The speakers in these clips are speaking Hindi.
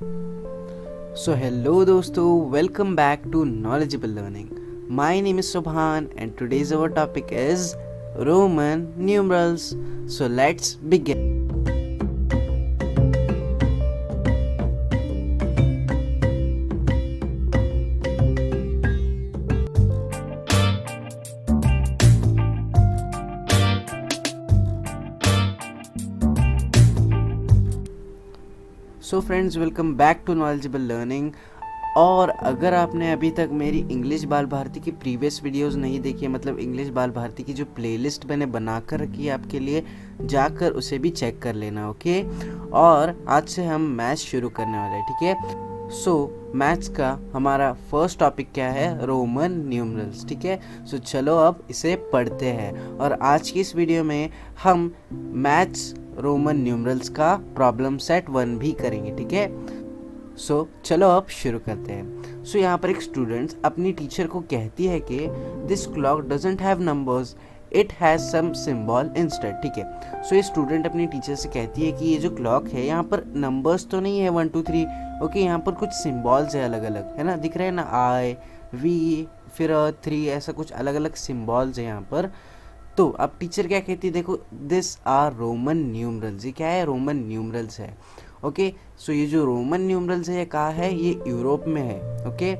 So hello दोस्तों, welcome back to Knowledgeable Learning. My name is Subhan and today's our topic is Roman numerals. So let's begin. So friends, welcome back to Knowledgeable Learning. और अगर आपने अभी तक मेरी इंग्लिश बाल भारती की प्रीवियस वीडियोस नहीं देखी है, मतलब इंग्लिश बाल भारती की जो प्लेलिस्ट मैंने बना कर रखी है आपके लिए, जाकर उसे भी चेक कर लेना, ओके। और आज से हम मैथ्स शुरू करने वाले हैं, ठीक है। सो मैथ्स का हमारा फर्स्ट टॉपिक क्या है? रोमन न्यूमरल्स, ठीक है। सो चलो अब इसे पढ़ते हैं। और आज की इस वीडियो में हम मैथ्स रोमन न्यूमरल्स का प्रॉब्लम सेट 1 भी करेंगे, ठीक है। सो चलो अब शुरू करते हैं। सो यहाँ पर एक स्टूडेंट अपनी टीचर को कहती है कि this clock doesn't have numbers, it has some symbol instead, ठीक है। सो ये स्टूडेंट अपनी टीचर से कहती है कि ये जो क्लॉक है यहाँ पर नंबर्स तो नहीं है 1 2 3, ओके। यहाँ पर कुछ सिंबल्स है अलग अलग, है ना, दिख रहे हैं ना, आई वी फिर 3, ऐसा कुछ अलग अलग सिंबल्स है यहाँ पर। तो अब टीचर क्या कहती है, देखो दिस आर रोमन न्यूमरल्स, ये क्या है? रोमन न्यूमरल्स है, ओके। सो ये जो रोमन न्यूमरल्स है ये कहाँ है? ये यूरोप में है, ओके।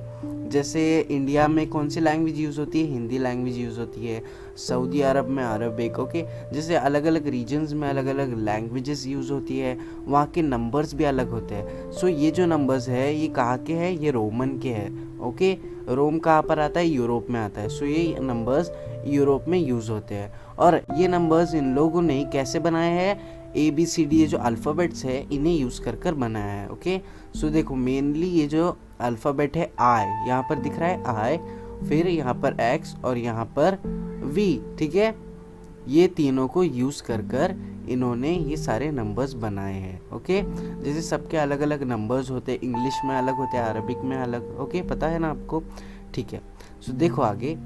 जैसे इंडिया में कौन सी लैंग्वेज यूज़ होती है? हिंदी लैंग्वेज यूज़ होती है। सऊदी अरब में अरबिक, ओके। जैसे अलग अलग रीजन्स में अलग अलग लैंग्वेजेस यूज़ होती है, वहाँ के नंबर्स भी अलग होते हैं। सो ये जो नंबर्स है ये कहाँ के हैं? ये रोमन के हैं, ओके। रोम कहाँ पर आता है? यूरोप में आता है। सो ये नंबर्स यूरोप में यूज़ होते हैं। और ये नंबर्स इन लोगों ने कैसे बनाए हैं? ABCD ये जो अल्फ़ाबेट्स है इन्हें यूज़ कर कर बनाया है, ओके। सो देखो मेनली ये जो अल्फ़ाबेट है आई, यहाँ पर दिख रहा है आई, फिर यहाँ पर X और यहाँ पर V, ठीक है। ये तीनों को यूज़ कर कर इन्होंने ये सारे नंबर्स बनाए हैं, ओके। जैसे सबके अलग अलग नंबर्स होते हैं, इंग्लिश में अलग होते हैं, अरबिक में अलग, ओके, पता है ना आपको, ठीक है। सो देखो आगे,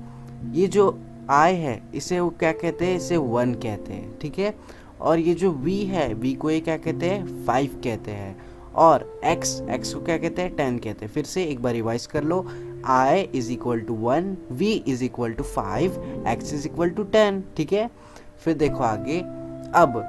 ये जो आई है इसे वो क्या कहते हैं? इसे 1 कहते हैं, ठीक है। और ये जो V है, V को ये क्या कहते हैं? 5 कहते हैं। और X को क्या कहते हैं? 10 कहते हैं। फिर से एक बार रिवाइज कर लो, I is equal to 1, V is equal to 5, X is equal to 10, ठीक है। फिर देखो आगे, अब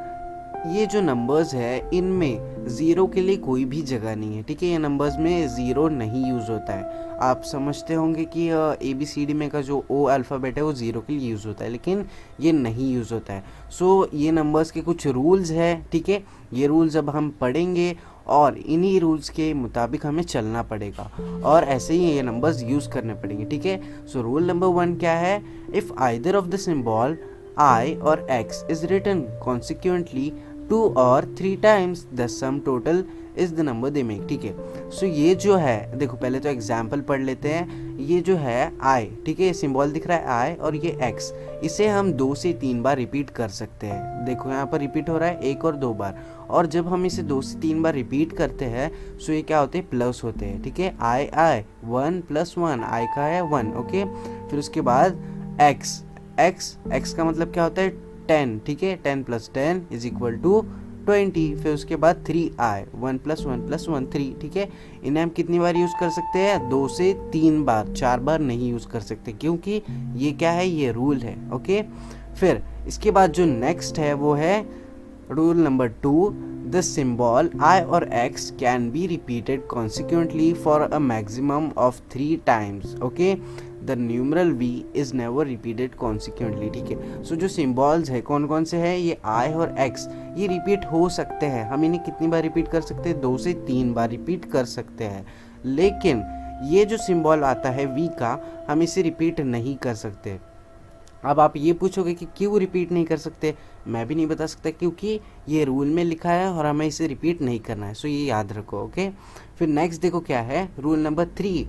ये जो नंबर्स है इनमें ज़ीरो के लिए कोई भी जगह नहीं है, ठीक है। ये नंबर्स में ज़ीरो नहीं यूज़ होता है। आप समझते होंगे कि ABCD में का जो O अल्फ़ाबेट है वो ज़ीरो के लिए यूज़ होता है, लेकिन ये नहीं यूज़ होता है। सो ये नंबर्स के कुछ रूल्स हैं, ठीक है। ये रूल्स अब हम पढ़ेंगे और इन्हीं रूल्स के मुताबिक हमें चलना पड़ेगा और ऐसे ही ये नंबर्स यूज़ करने पड़ेंगे, ठीक है। सो रूल नंबर 1 क्या है? If either of the symbol I or X is written consequently 2 or 3 times, the sum total is the number they make, ठीक है। सो ये जो है, देखो पहले तो एग्जाम्पल पढ़ लेते हैं। ये जो है I, ठीक है, सिंबल दिख रहा है I और ये X, इसे हम 2 से 3 बार रिपीट कर सकते हैं। देखो यहाँ पर रिपीट हो रहा है 1 और 2 बार। और जब हम इसे 2 से 3 बार रिपीट करते हैं सो ये क्या होते हैं? प्लस होते हैं, ठीक है। I 1 + 1, I का है 1, ओके। फिर उसके बाद X का मतलब क्या होता है? 10, ठीक है। 10 + 10 इज इक्वल टू 20। फिर उसके बाद 3I, 1 + 1 + 1 3, ठीक है। इन्हें हम कितनी बार यूज़ कर सकते हैं? 2 से 3 बार, 4 बार नहीं यूज़ कर सकते, क्योंकि ये क्या है? ये रूल है, ओके। फिर इसके बाद जो नेक्स्ट है वो है rule number 2, the symbol I और X can be repeated consequently for a maximum of 3 times, okay. The numeral V is never repeated consequently, ठीक है। सो जो सिम्बॉल्स है कौन कौन से हैं? ये I और X, ये रिपीट हो सकते हैं। हम इन्हें कितनी बार रिपीट कर सकते हैं? 2 से 3 बार रिपीट कर सकते हैं। लेकिन ये जो सिंबल आता है V का, हम इसे रिपीट नहीं कर सकते। अब आप ये पूछोगे कि क्यों रिपीट नहीं कर सकते? मैं भी नहीं बता सकता, क्योंकि ये रूल में लिखा है और हमें इसे रिपीट नहीं करना है। सो ये याद रखो, ओके। फिर नेक्स्ट देखो क्या है, rule number 3,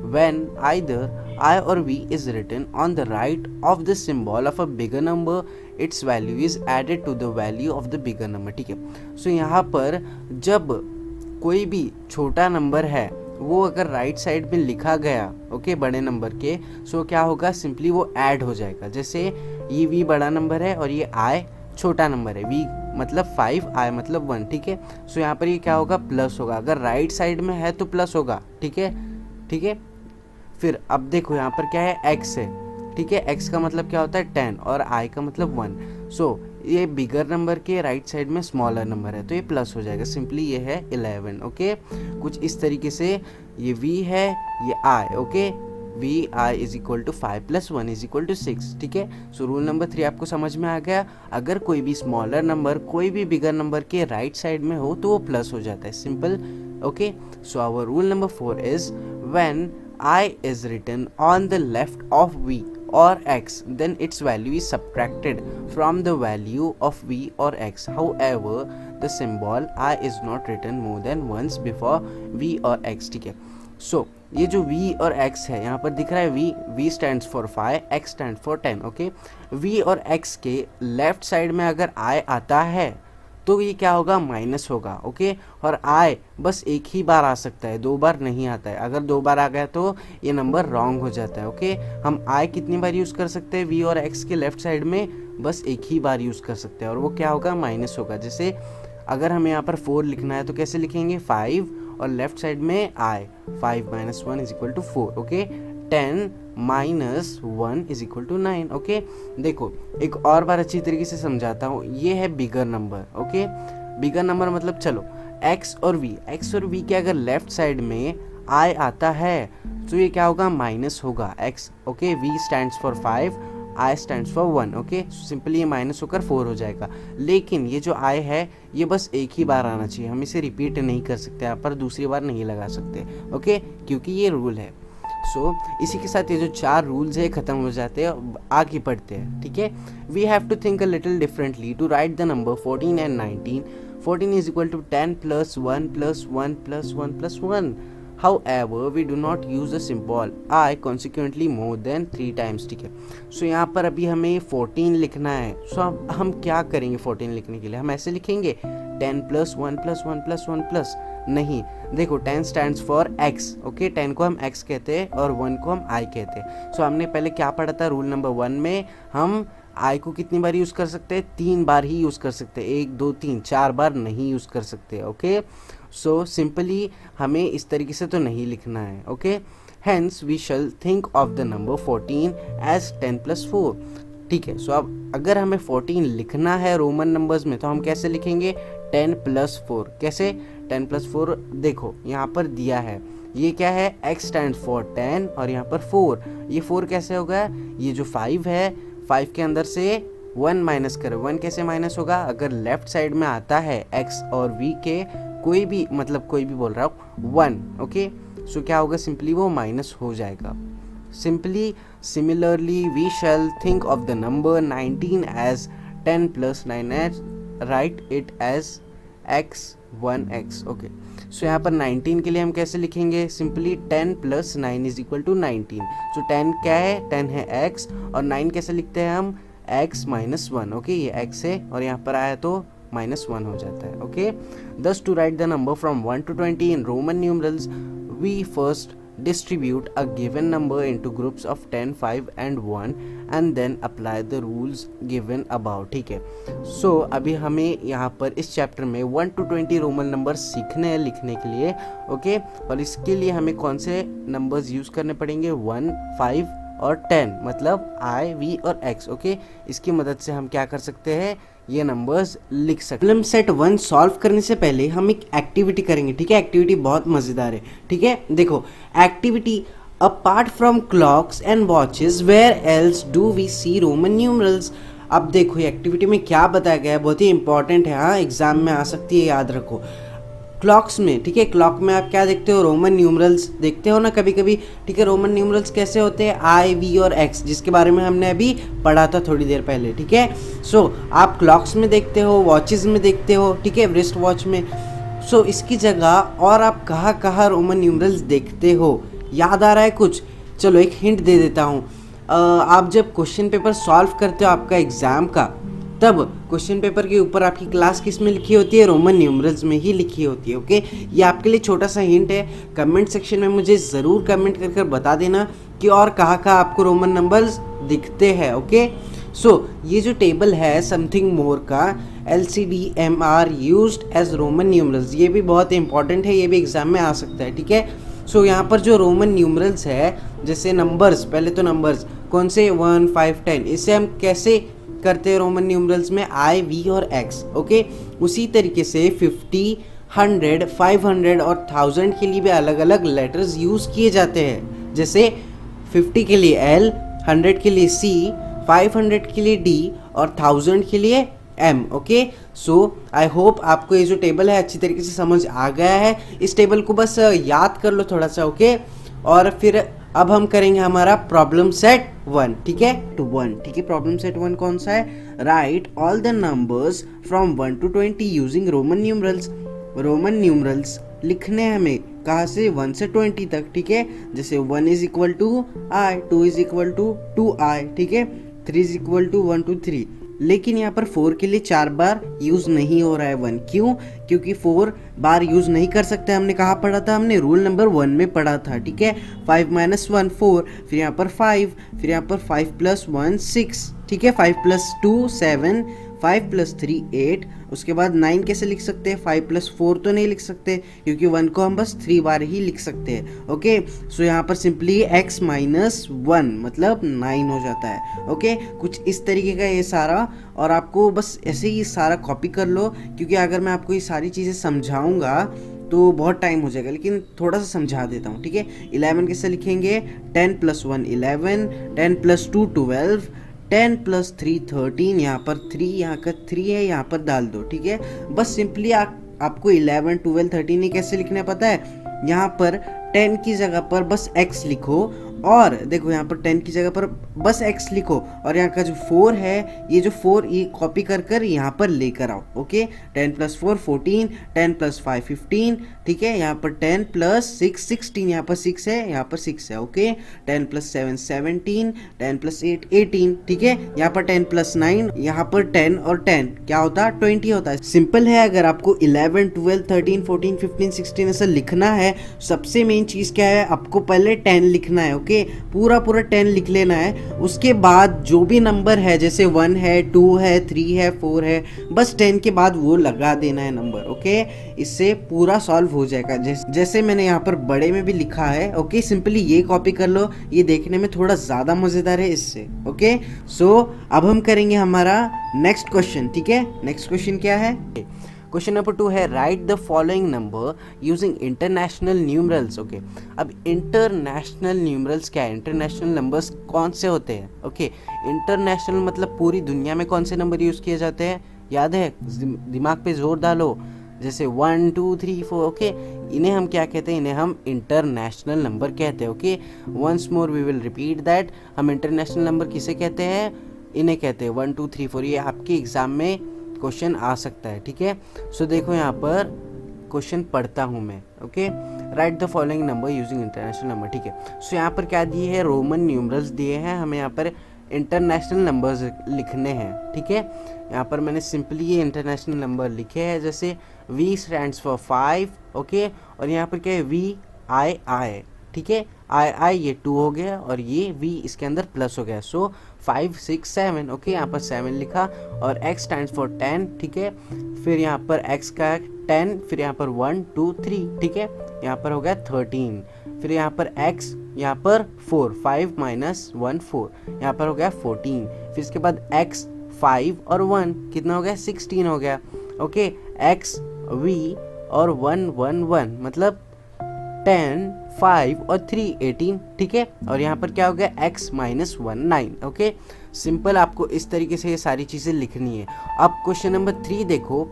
when either I or V is written on the right of the symbol of a bigger number, its value is added to the value of the bigger number, ठीक है। सो यहाँ पर जब कोई भी छोटा नंबर है वो अगर राइट साइड में लिखा गया, ओके, बड़े नंबर के, सो क्या होगा? सिंपली वो ऐड हो जाएगा। जैसे ये V बड़ा नंबर है और ये I छोटा नंबर है, V मतलब 5 i मतलब 1, ठीक है। सो यहाँ पर ये क्या होगा, प्लस होगा, अगर राइट साइड में है तो प्लस होगा, ठीक है, ठीक है। फिर अब देखो यहाँ पर क्या है, x है, ठीक है, x का मतलब क्या होता है 10 और i का मतलब 1। सो ये बिगर नंबर के राइट साइड में स्मॉलर नंबर है तो ये प्लस हो जाएगा, सिंपली ये है 11, ओके। कुछ इस तरीके से ये v है, ये i, okay, V I is equal to 5 + 1 is equal to 6, ठीक है। सो रूल नंबर 3 आपको समझ में आ गया, अगर कोई भी स्मॉलर नंबर कोई भी बिगर नंबर के राइट साइड में हो तो वो प्लस हो जाता है, simple, okay. So our rule number 4 is when I is written on the left of v or x, then its value is subtracted from the value of v or x. However, the symbol I is not written more than once before v or x, ठीक है। So ये जो v और x है यहाँ पर दिख रहा है, v stands for 5, x stands for 10, okay. v और x के लेफ्ट साइड में अगर I आता है तो ये क्या होगा, माइनस होगा, ओके। और i बस एक ही बार आ सकता है, 2 बार नहीं आता है, अगर 2 बार आ गया तो ये नंबर रॉन्ग हो जाता है, ओके। हम i कितनी बार यूज़ कर सकते हैं v और x के लेफ्ट साइड में, बस एक ही बार यूज़ कर सकते हैं और वो क्या होगा, माइनस होगा। जैसे अगर हमें यहाँ पर 4 लिखना है तो कैसे लिखेंगे, 5 और लेफ्ट साइड में i, 5 - 1 = 4, ओके। 10 - 1 = 9, ओके। देखो एक और बार अच्छी तरीके से समझाता हूँ, ये है bigger number, okay. Bigger number मतलब चलो x और v के अगर लेफ्ट साइड में i आता है तो ये क्या होगा, माइनस होगा, x, okay. v stands for 5, i stands for 1, okay. Simply ये माइनस होकर 4 हो जाएगा, लेकिन ये जो i है ये बस एक ही बार आना चाहिए, हम इसे रिपीट नहीं कर सकते, यहाँ पर दूसरी बार नहीं लगा सकते, ओके, क्योंकि ये रूल है। सो इसी के साथ ये जो 4 रूल्स है ख़त्म हो जाते हैं, आगे बढ़ते हैं, ठीक है। We have to think a little differently to write the number 14 and 19। 14 is equal to 10 + 1 + 1 + 1 + 1। However, we do not use the symbol I consequently more than 3 times, ठीक है। सो यहाँ पर अभी हमें 14 लिखना है, सो अब हम क्या करेंगे 14 लिखने के लिए, हम ऐसे लिखेंगे 10 + 1 + 1 + 1 प्लस, नहीं, देखो 10 स्टैंड्स फॉर x, ओके। 10 को हम x कहते हैं और 1 को हम i कहते हैं। सो हमने पहले क्या पढ़ा था, रूल नंबर 1 में हम i को कितनी बार यूज़ कर सकते हैं, 3 बार ही यूज़ कर सकते हैं, 1 2 3, 4 बार नहीं यूज़ कर सकते, ओके। सो सिंपली हमें इस तरीके से तो नहीं लिखना है, okay. Hence we shall think of the number 14 as 10 + 4, ठीक है। सो अब अगर हमें 14 लिखना है रोमन नंबर्स में तो हम कैसे लिखेंगे, 10 + 4, कैसे, 10 + 4, देखो यहाँ पर दिया है, ये क्या है, x स्टैंड्स फॉर 10 और यहाँ पर 4, ये 4 कैसे होगा, ये जो 5 है, 5 के अंदर से 1 माइनस करो, 1 कैसे माइनस होगा, अगर लेफ्ट साइड में आता है x और v के कोई भी, मतलब कोई भी बोल रहा हूँ 1, ओके। सो क्या होगा, सिंपली वो माइनस हो जाएगा। Simply similarly we shall think of the number 19 as 10 + 9 as right it as x 1x, okay. So यहाँ पर 19 के लिए हम कैसे लिखेंगे, सिंपली 10 + 9 = 19। सो 10 क्या है, 10 है x और 9 कैसे लिखते हैं हम, x - 1, ओके। ये x है और यहाँ पर आया तो -1 हो जाता है, okay. Thus to write the number from 1 to 20 in Roman numerals, we first distribute a given number into groups of 10, 5 and 1 and then apply the rules given above, ठीक है। सो अभी हमें यहाँ पर इस चैप्टर में 1 to 20 रोमन नंबर सीखने हैं लिखने के लिए, ओके। और इसके लिए हमें कौन से नंबर्स यूज़ करने पड़ेंगे, 1, 5 और 10, मतलब i, v और x, ओके। इसकी मदद से हम क्या कर सकते हैं, ये नंबर्स लिख सकते हैं। प्रॉब्लम सेट 1 सॉल्व करने से पहले हम एक एक्टिविटी करेंगे, ठीक है। एक्टिविटी बहुत मज़ेदार है, ठीक है। देखो activity, apart from clocks and watches where else do we see Roman numerals. अब देखो ये एक्टिविटी में क्या बताया गया है, बहुत ही इंपॉर्टेंट है, हाँ, एग्जाम में आ सकती है, याद रखो। क्लॉक्स में, ठीक है, क्लॉक में आप क्या देखते हो, रोमन न्यूमरल्स देखते हो ना कभी कभी, ठीक है। रोमन न्यूमरल्स कैसे होते हैं, आई, वी और एक्स, जिसके बारे में हमने अभी पढ़ा था थोड़ी देर पहले, ठीक है। सो आप क्लॉक्स में देखते हो, वॉचेस में देखते हो, ठीक है, रिस्ट वॉच में। सो इसकी जगह और आप कहाँ कहाँ रोमन न्यूमरल्स देखते हो, याद आ रहा है कुछ, चलो एक हिंट दे देता हूँ। आप जब क्वेश्चन पेपर सॉल्व करते हो आपका एग्ज़ाम का, तब क्वेश्चन पेपर के ऊपर आपकी क्लास किस में लिखी होती है, रोमन न्यूमरल्स में ही लिखी होती है, ओके। ये आपके लिए छोटा सा हिंट है, कमेंट सेक्शन में मुझे ज़रूर कमेंट कर बता देना कि और कहाँ कहाँ आपको रोमन नंबर्स दिखते हैं, ओके। सो ये जो टेबल है समथिंग मोर का, LCDMR used as Roman numerals, ये भी बहुत इंपॉर्टेंट है, ये भी एग्जाम में आ सकता है, ठीक है। सो यहाँ पर जो रोमन न्यूमरल्स है, जैसे नंबर्स, पहले तो नंबर्स कौन से 1 5 10, इसे हम कैसे करते हैं रोमन न्यूमरल्स में, I, V और X, ओके। उसी तरीके से 50 100 500 और 1000 के लिए भी अलग अलग लेटर्स यूज़ किए जाते हैं। जैसे 50 के लिए L, 100 के लिए C, 500 के लिए D और 1000 के लिए M, okay. So I hope आपको ये जो टेबल है अच्छी तरीके से समझ आ गया है। इस टेबल को बस याद कर लो थोड़ा सा, ओके। और फिर अब हम करेंगे हमारा प्रॉब्लम सेट 1, ठीक है, टू 1, ठीक है। प्रॉब्लम सेट 1 कौन सा है, right all the numbers from 1 to 20 using Roman numerals. Roman numerals लिखने हैं हमें कहाँ से, 1 से 20 तक, ठीक है। जैसे 1 is equal to I, 2 is equal to 2I, ठीक है, 3 इज इक्वल टू 1 2 3। लेकिन यहाँ पर 4 के लिए 4 बार यूज़ नहीं हो रहा है 1, क्यों, क्योंकि 4 बार यूज़ नहीं कर सकते। हमने कहाँ पढ़ा था, हमने रूल नंबर 1 में पढ़ा था, ठीक है। 5 - 1 4, फिर यहाँ पर 5, फिर यहाँ पर 5 + 1 6, ठीक है, 5 + 2 7, 5 + 3 8, उसके बाद 9 कैसे लिख सकते हैं, 5 + 4 तो नहीं लिख सकते क्योंकि 1 को हम बस 3 बार ही लिख सकते हैं, ओके। सो यहाँ पर सिंपली x - 1 मतलब 9 हो जाता है, ओके। कुछ इस तरीके का ये सारा, और आपको बस ऐसे ही सारा कॉपी कर लो, क्योंकि अगर मैं आपको ये सारी चीज़ें समझाऊंगा तो बहुत टाइम हो जाएगा, लेकिन थोड़ा सा समझा देता हूँ, ठीक है। 11 कैसे लिखेंगे, 10 + 1 11, 10 + 2 12, 10 + 3 13, यहाँ पर 3, यहाँ का 3 है, यहाँ पर डाल दो, ठीक है। बस सिंपली आपको 11 12 13 कैसे लिखना है पता है, यहाँ पर 10 की जगह पर बस x लिखो, और देखो यहाँ पर 10 की जगह पर बस x लिखो, और यहाँ का जो 4 है, ये जो 4 ये कॉपी कर कर यहाँ पर लेकर आओ, ओके। 10 + 4 14, 10 + 5 15, ठीक है। यहाँ पर 10 + 6 16, यहाँ पर 6 है, यहाँ पर 6 है, ओके। 10 + 7 17, 10 + 8 18, ठीक है। यहाँ पर 10 + 9, यहाँ पर 10 और 10 क्या होता है, 20 होता है। सिंपल है। अगर आपको 11 12 13 14 15 16 ऐसा लिखना है, सबसे मेन चीज़ क्या है, आपको पहले 10 लिखना है, ओके। पूरा 10 लिख लेना है। उसके बाद जो भी नंबर है, जैसे 1 है 2 है 3 है 4 है, बस 10 के बाद वो लगा देना है नंबर, ओके। इससे पूरा सॉल्व हो जाएगा, जैसे मैंने यहाँ पर बड़े में भी लिखा है, ओके। सिंपली ये कॉपी कर लो, ये देखने में थोड़ा ज़्यादा मज़ेदार है इससे, ओके। सो अब हम करेंगे हमारा नेक्स्ट क्वेश्चन, ठीक है। नेक्स्ट क्वेश्चन क्या है, क्वेश्चन नंबर 2 है, right the following number using international numerals, okay. अब इंटरनेशनल न्यूमरल्स क्या है, इंटरनेशनल नंबर्स कौन से होते हैं, ओके। इंटरनेशनल मतलब पूरी दुनिया में कौन से नंबर यूज़ किए जाते हैं, याद है, दिमाग पे जोर डालो। जैसे 1 2 3 4, ओके। इन्हें हम क्या कहते हैं, इन्हें हम इंटरनेशनल नंबर कहते हैं, okay. Once more we will repeat that, हम इंटरनेशनल नंबर किसे कहते हैं, इन्हें कहते हैं 1 2 3 4। ये आपके एग्जाम में क्वेश्चन आ सकता है, ठीक है। सो देखो यहाँ पर क्वेश्चन पढ़ता हूँ मैं, okay. Right the following number using international number, ठीक है। सो यहाँ पर क्या दिए है, रोमन न्यूमरल्स दिए हैं, हमें यहाँ पर इंटरनेशनल नंबर्स लिखने हैं, ठीक है। यहाँ पर मैंने सिंपली ये इंटरनेशनल नंबर लिखे हैं, जैसे V स्टैंड्स फॉर 5, ओके। और यहाँ पर क्या है, VII, ठीक है। I ये 2 हो गया, और ये V इसके अंदर प्लस हो गया, सो 5 6 7, ओके। यहाँ पर 7 लिखा, और X स्टैंड्स फॉर 10, ठीक है। फिर यहाँ पर X का 10, फिर यहाँ पर 1 2 3, ठीक है। यहाँ पर हो गया 13, फिर यहाँ पर X, यहाँ पर 4, 5 - 1 4, यहाँ पर हो गया 14, फिर इसके बाद X 5 और 1 कितना हो गया, 16 हो गया, ओके। X V और 1 1 1 मतलब 10 5 और 3 18, ठीक है। और यहाँ पर क्या हो गया, x - 1 9, ओके। सिंपल, आपको इस तरीके से ये सारी चीज़ें लिखनी है। अब क्वेश्चन नंबर 3 देखो,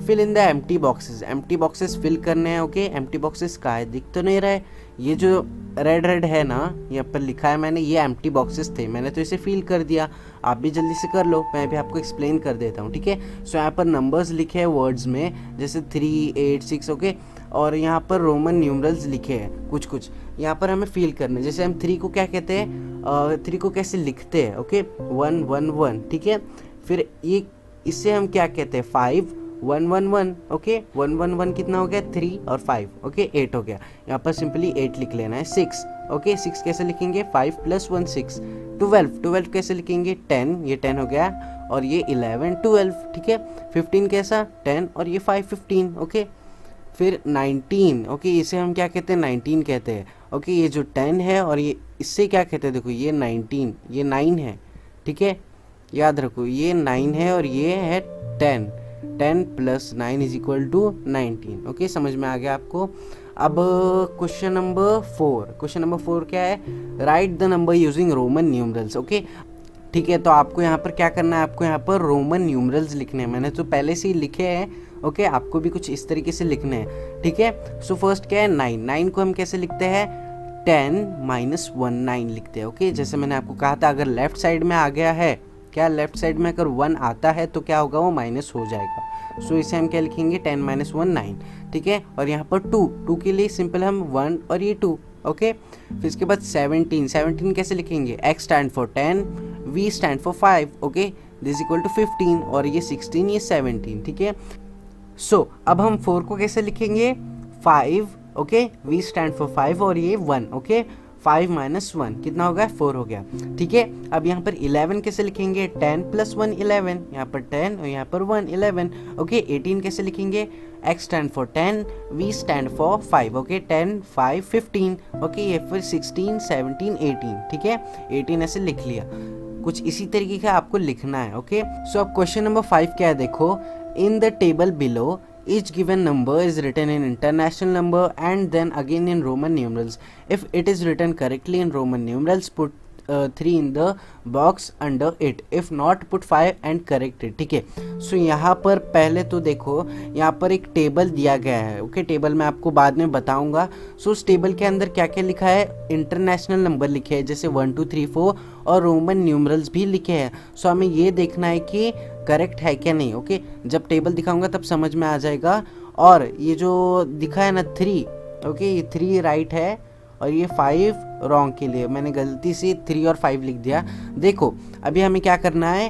fill in the empty boxes. Empty boxes fill करने हैं, ओके। एम्प्टी बॉक्सेस का है, दिख तो नहीं रहा है, ये जो रेड है ना, यहाँ पर लिखा है मैंने, ये एम्प्टी बॉक्सेस थे, मैंने तो इसे फिल कर दिया। आप भी जल्दी से कर लो, मैं भी आपको एक्सप्लेन कर देता हूँ, ठीक है। सो यहाँ पर नंबर्स लिखे हैं वर्ड्स में, जैसे 3 8 6, ओके। और यहाँ पर रोमन न्यूमरल्स लिखे हैं कुछ यहाँ पर हमें फील करने। जैसे हम 3 को क्या कहते हैं, 3 को कैसे लिखते हैं, ओके, 1 1 1, ठीक है। फिर ये इससे हम क्या कहते हैं, 5 1 1 1, ओके 1 1 1 कितना हो गया 3 और 5, ओके 8 हो गया। यहाँ पर सिंपली 8 लिख लेना है। 6, ओके 6 कैसे लिखेंगे 5 + 1 6। 12 कैसे लिखेंगे 10, ये 10 हो गया और ये 11 12, ठीक है। 15 कैसा 10 और ये 5 15, ओके। फिर 19, ओके इसे हम क्या कहते हैं 19 कहते हैं, ओके ये जो 10 है और ये इससे क्या कहते हैं, देखो ये 19, ये 9 है, ठीक है। याद रखो ये 9 है और ये है 10, 10 + 9 = 19, ओके समझ में आ गया आपको। अब क्वेश्चन नंबर 4 क्या है, right the number using Roman numerals, okay ठीक है। तो आपको यहाँ पर क्या करना है, आपको यहाँ पर रोमन न्यूमरल्स लिखने हैं, मैंने तो पहले से ही लिखे हैं, ओके आपको भी कुछ इस तरीके से लिखने हैं, ठीक है। सो फर्स्ट क्या है 9 को हम कैसे लिखते हैं 10 - 1 9 लिखते हैं, ओके। जैसे मैंने आपको कहा था अगर लेफ्ट साइड में आ गया है, क्या लेफ्ट साइड में अगर 1 आता है तो क्या होगा वो माइनस हो जाएगा। सो इसे हम क्या लिखेंगे 10 - 1 9, ठीक है। और यहाँ पर 2 के लिए सिंपल हम 1 और ये 2, ओके। फिर इसके बाद 17 कैसे लिखेंगे, X stand for 10, V stand for 5, okay this equal to 15 और ये 16 ये 17, ठीक है। सो अब हम 4 को कैसे लिखेंगे 5, ओके V स्टैंड फॉर 5 और ये 1, ओके 5 - 1 कितना होगा 4 हो गया, ठीक है। अब यहाँ पर 11 कैसे लिखेंगे 10 + 1 11, यहाँ पर 10 और यहाँ पर 1 11, ओके। 18 कैसे लिखेंगे X stand for 10, V stand for 5, okay 10 5 15, okay ये फिर 16 17 18, ठीक है 18 ऐसे लिख लिया। कुछ इसी तरीके का आपको लिखना है, ओके। सो अब क्वेश्चन नंबर 5 क्या है, देखो in the table below each given number is written in international number and then again in Roman numerals. If it is written correctly in Roman numerals, put 3 in the box under it. If not, put 5 and correct it. ठीक है। सो यहाँ पर पहले तो देखो यहाँ पर एक टेबल दिया गया है, ओके टेबल मैं आपको बाद में बताऊंगा। सो उस टेबल के अंदर क्या क्या लिखा है, इंटरनेशनल नंबर लिखे हैं जैसे 1 2 3 4 और रोमन न्यूमरल्स भी लिखे हैं। सो हमें ये देखना है कि करेक्ट है क्या नहीं, ओके जब टेबल दिखाऊंगा तब समझ में आ जाएगा। और ये जो दिखा है ना 3, ओके ये 3 राइट है और ये 5 रॉन्ग के लिए मैंने गलती से 3 और 5 लिख दिया। देखो अभी हमें क्या करना है,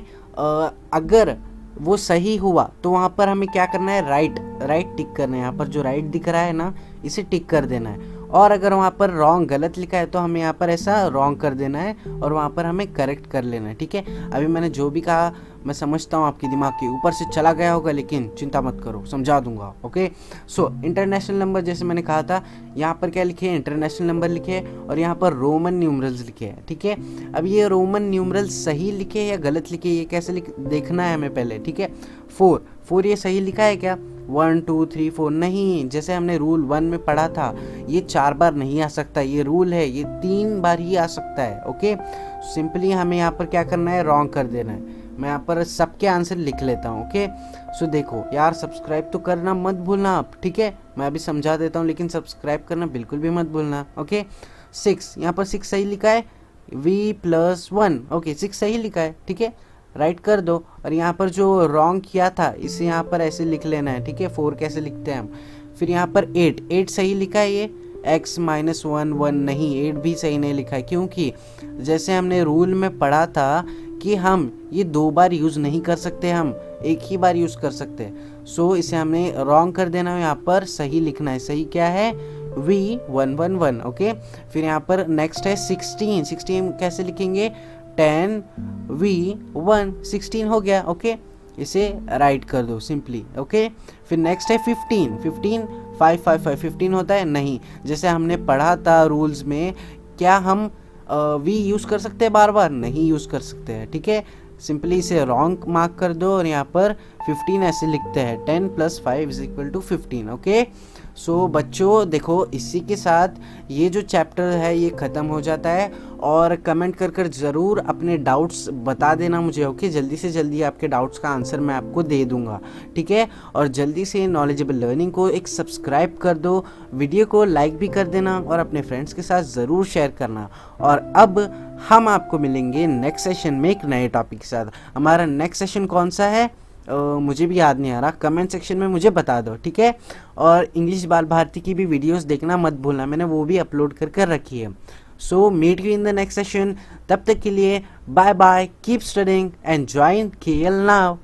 अगर वो सही हुआ तो वहाँ पर हमें क्या करना है राइट टिक करना है। यहाँ पर जो राइट दिख रहा है ना इसे टिक कर देना है। और अगर वहाँ पर रॉन्ग गलत लिखा है तो हमें यहाँ पर ऐसा रॉन्ग कर देना है और वहाँ पर हमें करेक्ट कर लेना है, ठीक है। अभी मैंने जो भी कहा मैं समझता हूँ आपके दिमाग के ऊपर से चला गया होगा, लेकिन चिंता मत करो समझा दूंगा, ओके। सो इंटरनेशनल नंबर जैसे मैंने कहा था यहाँ पर क्या लिखे हैं इंटरनेशनल नंबर लिखे हैं और यहाँ पर रोमन न्यूमरल्स लिखे हैं, ठीक है। अब ये रोमन न्यूमरल्स सही लिखे या गलत लिखे ये कैसे देखना है हमें पहले, ठीक है। 4 ये सही लिखा है क्या 1 2 3 4 नहीं, जैसे हमने रूल 1 में पढ़ा था ये 4 बार नहीं आ सकता, ये रूल है ये 3 बार ही आ सकता है, ओके। सिंपली हमें यहाँ पर क्या करना है रॉन्ग कर देना है। मैं यहाँ पर सबके आंसर लिख लेता हूँ, ओके। सो देखो यार सब्सक्राइब तो करना मत भूलना आप, ठीक है मैं अभी समझा देता हूँ लेकिन सब्सक्राइब करना बिल्कुल भी मत भूलना, ओके। 6 यहाँ पर 6 सही लिखा है V + 1, ओके 6 सही लिखा है, ठीक है राइट कर दो। और यहाँ पर जो रॉन्ग किया था इसे यहाँ पर ऐसे लिख लेना है, ठीक है 4 कैसे लिखते हैं हम। फिर यहाँ पर 8 सही लिखा है ये X - 1 1 नहीं, 8 भी सही नहीं लिखा है क्योंकि जैसे हमने रूल में पढ़ा था कि हम ये 2 बार यूज़ नहीं कर सकते, हम एक ही बार यूज़ कर सकते हैं। सो इसे हमें रॉन्ग कर देना है, यहाँ पर सही लिखना है। सही क्या है V 1 1 1, ओके। फिर यहाँ पर नेक्स्ट है 16 कैसे लिखेंगे 10 V 1 16 हो गया, ओके इसे राइट कर दो सिंपली, ओके। फिर नेक्स्ट है 15 5 5 5 15 होता है नहीं, जैसे हमने पढ़ा था रूल्स में क्या हम वी यूज़ कर सकते हैं बार बार, नहीं यूज़ कर सकते हैं, ठीक है। सिंपली इसे रॉन्ग मार्क कर दो और यहाँ पर 15 ऐसे लिखते हैं 10 + 5 = 15, ओके। सो बच्चों देखो इसी के साथ ये जो चैप्टर है ये ख़त्म हो जाता है। और कमेंट कर ज़रूर अपने डाउट्स बता देना मुझे, ओके जल्दी से जल्दी आपके डाउट्स का आंसर मैं आपको दे दूंगा, ठीक है। और जल्दी से नॉलेजेबल लर्निंग को एक सब्सक्राइब कर दो, वीडियो को लाइक भी कर देना और अपने फ्रेंड्स के साथ ज़रूर शेयर करना। और अब हम आपको मिलेंगे नेक्स्ट सेशन में एक नए टॉपिक के साथ। हमारा नेक्स्ट सेशन कौन सा है मुझे भी याद नहीं आ रहा, कमेंट सेक्शन में मुझे बता दो, ठीक है। और इंग्लिश बाल भारती की भी वीडियोस देखना मत भूलना, मैंने वो भी अपलोड कर रखी है। So meet you in the next session, तब तक के लिए bye bye, keep studying and join KL now.